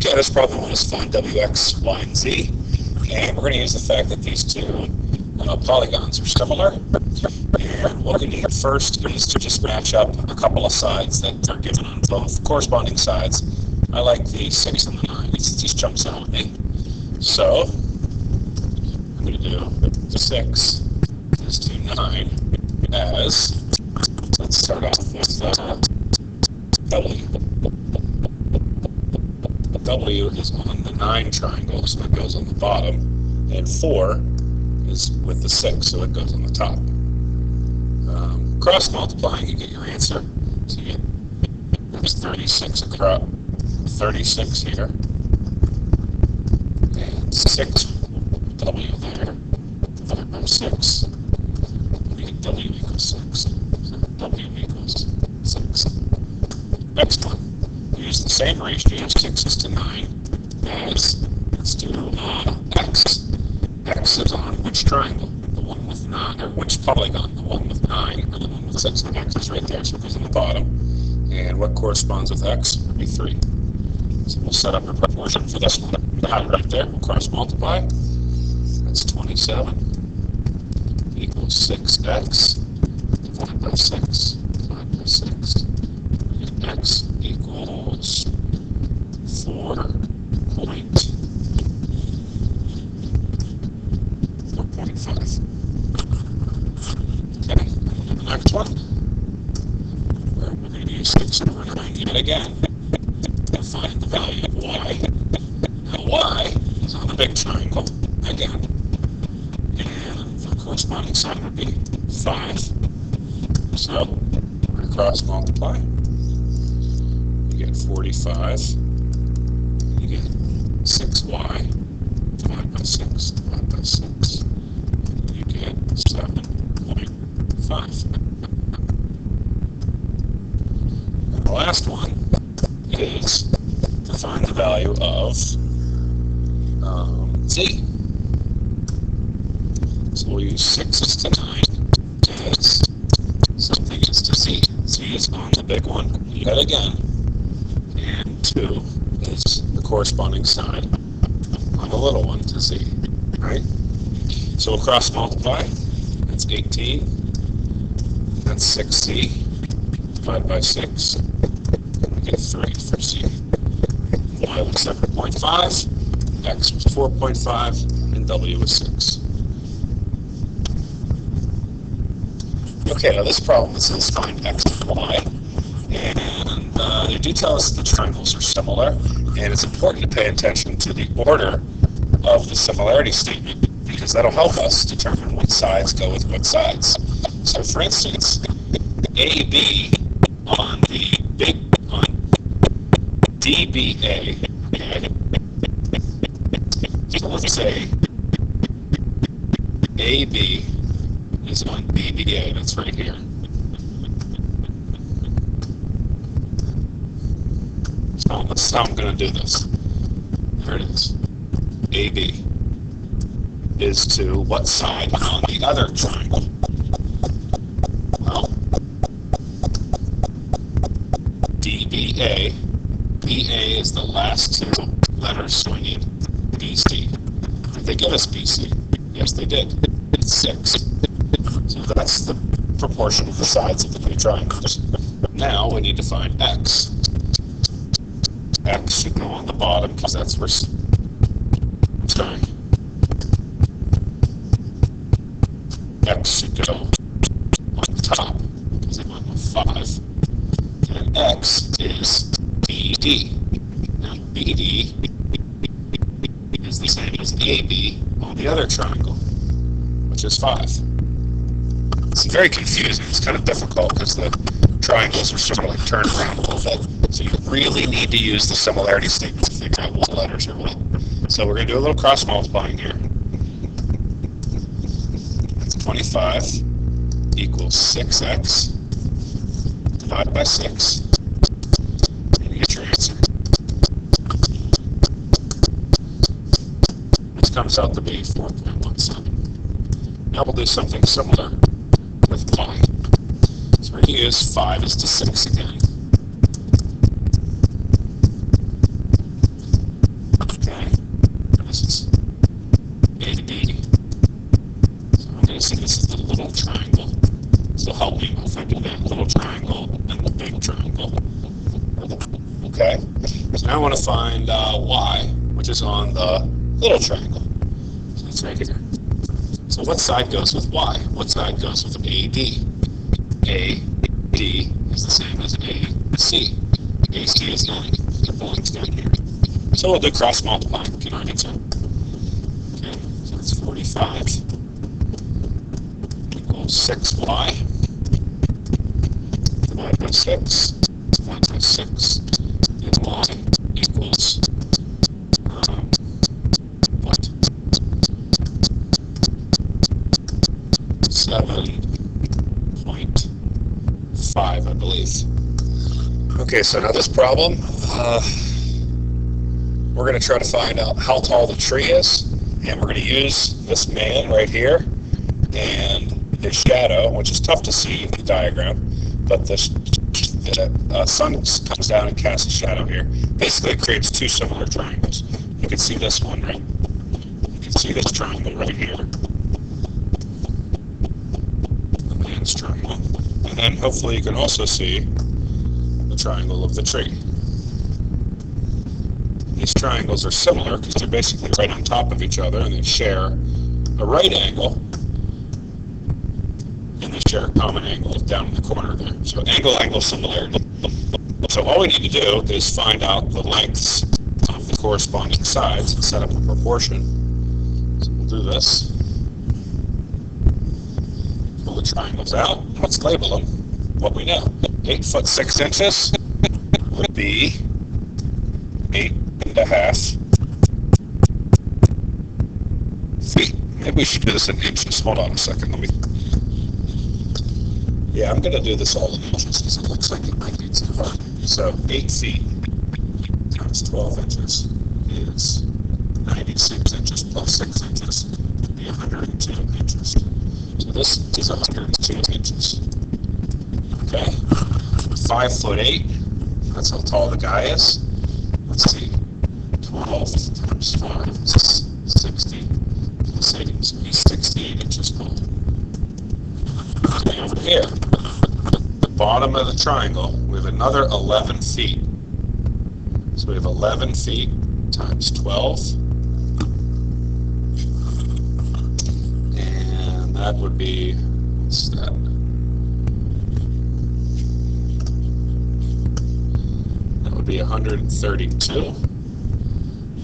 Okay, this problem is find wx, y, and z. And we're going to use the fact that these two polygons are similar. And what we need first is to just match up a couple of sides that are given on both corresponding sides. I like the 6 and the 9. It just jumps out at me. So I'm going to do the 6 is to 9 as, let's start off with W. W is on the 9 triangle, so it goes on the bottom, and 4 is with the 6, so it goes on the top. Cross multiplying, you get your answer. So you get there's 36 across, 36 here, and 6W there, divided by 6. We get W equals 6. So W equals 6. Next one. Use the same ratio, 6 is to 9, as let's do x. X is on which triangle? The one with 9, or which polygon? The one with 9, or the one with 6? And x is right there, so it goes on the bottom. And what corresponds with x would be 3. So we'll set up a proportion for this one. The height right there, we'll cross multiply. That's 27 equals 6x divided by 6 divided by 6. And x equals 4.5. Okay, and the next one, we're going to use 6 over 9 yet again to find the value of y. Now y is on the big triangle again, and the corresponding side would be 5. So we're going to cross multiply. You get 45. You get 6y divided by 6 divided by 6. You get 7.5. And the last one is to find the value of z. So we'll use 6 is to 9 as something is to z. Z is on the big one yet again, and 2 is the corresponding side on the little one to z. Right? So we'll cross multiply. That's 18. That's 6z divided by 6. We get 3 for z. Y was 7.5, x was 4.5, and w was 6. Okay, now this problem says find x and y. And they do tell us the triangles are similar, and it's important to pay attention to the order of the similarity statement, because that'll help us determine what sides go with what sides. So for instance, AB on the big, on DBA, so let's say AB is on BBA, that's right here. So that's how I'm going to do this. There it is. AB is to what side on the other triangle? Well, DBA. BA is the last two letters, so we need BC. Did they give us BC? Yes, they did. It's 6. So that's the proportion of the sides of the two triangles. Now we need to find x. X should go on the bottom because that's where. Sorry. X should go on the top because it went with 5. And x is BD. Now BD is the same as AB on the other triangle, which is 5. It's very confusing. It's kind of difficult because the triangles are sort of like turned around a little bit. So you really need to use the similarity statement to figure out what letters are what. So we're going to do a little cross multiplying here. That's 25 equals 6x divided by 6. And you get your answer. This comes out to be 4.17. Now we'll do something similar with y. So we're going to use 5 is to 6 again. Okay, so now I want to find y, which is on the little triangle. So it's right here. So what side goes with y? What side goes with AD? AD is the same as AC. AC is 90. It belongs down here. So we'll do cross multiplying. Get our answer. Okay, so it's 45 equals 6y divided by 6 divided by 6, and y equals what? 7.5, I believe. Okay, so now this problem, we're going to try to find out how tall the tree is, and we're going to use this man right here and his shadow, which is tough to see in the diagram, but the sun comes down and casts a shadow here. Basically, it creates two similar triangles. You can see this one, right? You can see this triangle right here. The man's triangle. And then hopefully you can also see the triangle of the tree. These triangles are similar because they're basically right on top of each other, and they share a right angle, and they share a common angle down in the corner there. So angle similarity. So all we need to do is find out the lengths of the corresponding sides and set up a proportion. So we'll do this. Pull the triangles out. Let's label them. What we know. 8 foot 6 inches would be 8.5 feet. Maybe we should do this in inches. Hold on a second. Yeah, I'm going to do this all in inches because it looks like it might be too hard. So 8 feet times 12 inches is 96 inches plus 6 inches would be 102 inches. So this is 102 inches. Okay. 5'8", that's how tall the guy is. Let's see. 12 times 5 is 60 plus 8, so he's 68 inches tall. Okay, over here, the bottom of the triangle, we have another 11 feet. So we have 11 feet times 12. And that would be, what's that? That would be 132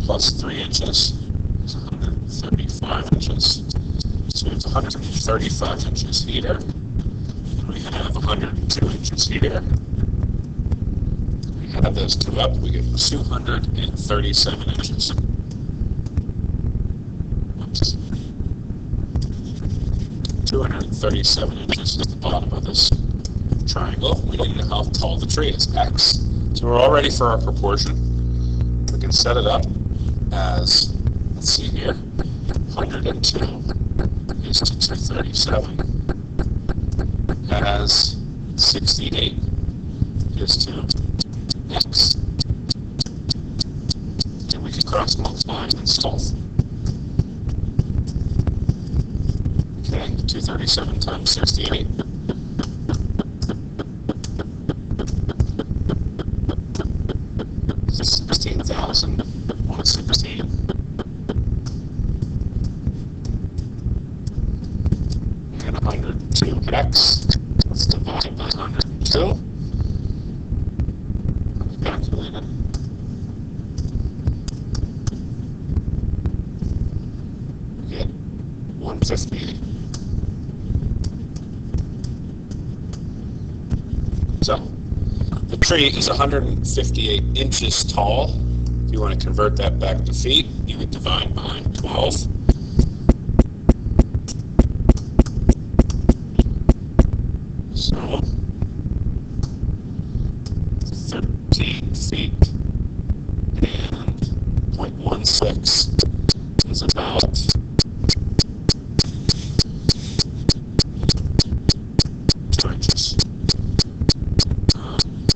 plus 3 inches is 135 inches. So it's 135 inches here. And we have 102 inches here. We add those two up, we get 237 inches. Oops. 237 inches is the bottom of this triangle. We need to know how tall the tree is, x. So we're all ready for our proportion. We can set it up as, let's see here, 102 is to 237, as 68 is to x. And we can cross multiply and solve. Okay, 237 times 68. 16,116. And 102x. Let's divide by 102. Calculate it. We get 158. So, the tree is 158 inches tall. If you want to convert that back to feet, you would divide by 12. So, 13 feet and 0.16 is about 2 inches.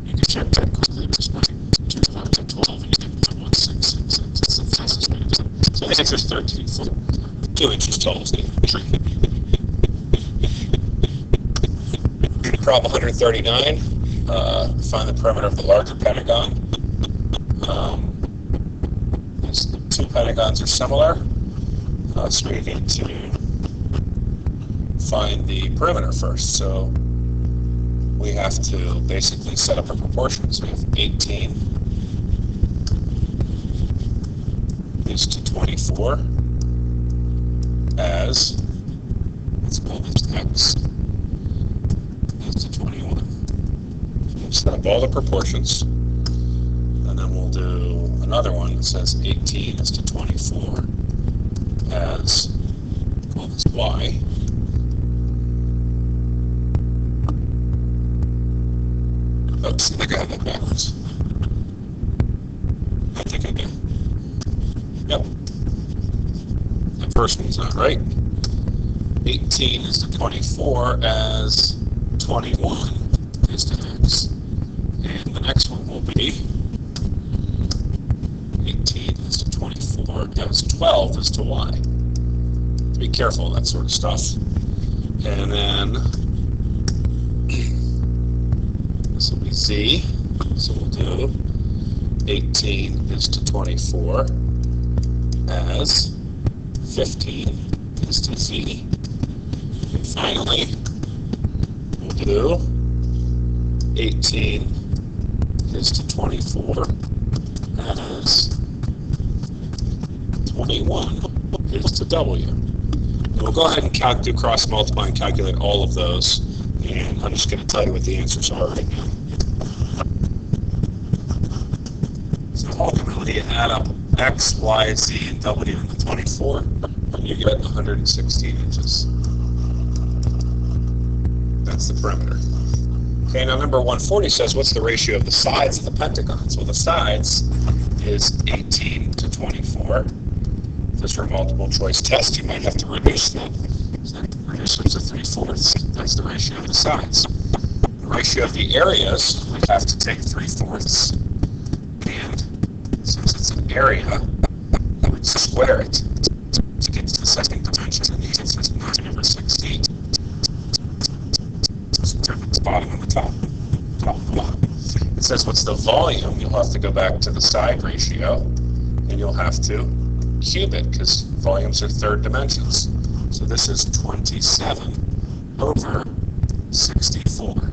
You can check that quickly just by 2 divided by 12 and you get 0.166. That's the fastest way to do it. So the answer is 13 foot, 2 inches tall is the tree. Problem 139, find the perimeter of the larger pentagon. These two pentagons are similar, so we need to find the perimeter first. So we have to basically set up our proportions. We have 18 is to 24 as, let's call this x, is to 21. We'll set up all the proportions, and then we'll do another one that says 18 is to 24 as, call this y. Oops, I think I have that backwards. I think I do. Yep. The first one's not right. 18 is to 24 as 21 is to x. And the next one will be 18 is to 24 as 12 is to y. Be careful of that sort of stuff. And then this will be z. So we'll do 18 is to 24 as 15 is to z. And finally, we'll do 18 is to 24 as 21 is to w. And we'll go ahead and do cross multiply and calculate all of those. And I'm just going to tell you what the answers are right now. So ultimately, you add up x, y, z, and w into 24, and you get 116 inches. That's the perimeter. Okay, now number 140 says, what's the ratio of the sides of the pentagons? Well, the sides is 18 to 24. If this were a multiple choice test, you might have to reduce that. So reduce it to 3/4. That's the ratio of the sides. The ratio of the areas, we have to take 3/4. And since it's an area, I would square it to get to the second dimension. And since it's 9/16, so it's bottom and the top. It says what's the volume? You'll have to go back to the side ratio, and you'll have to cube it, because volumes are third dimensions. So this is 27 over 64.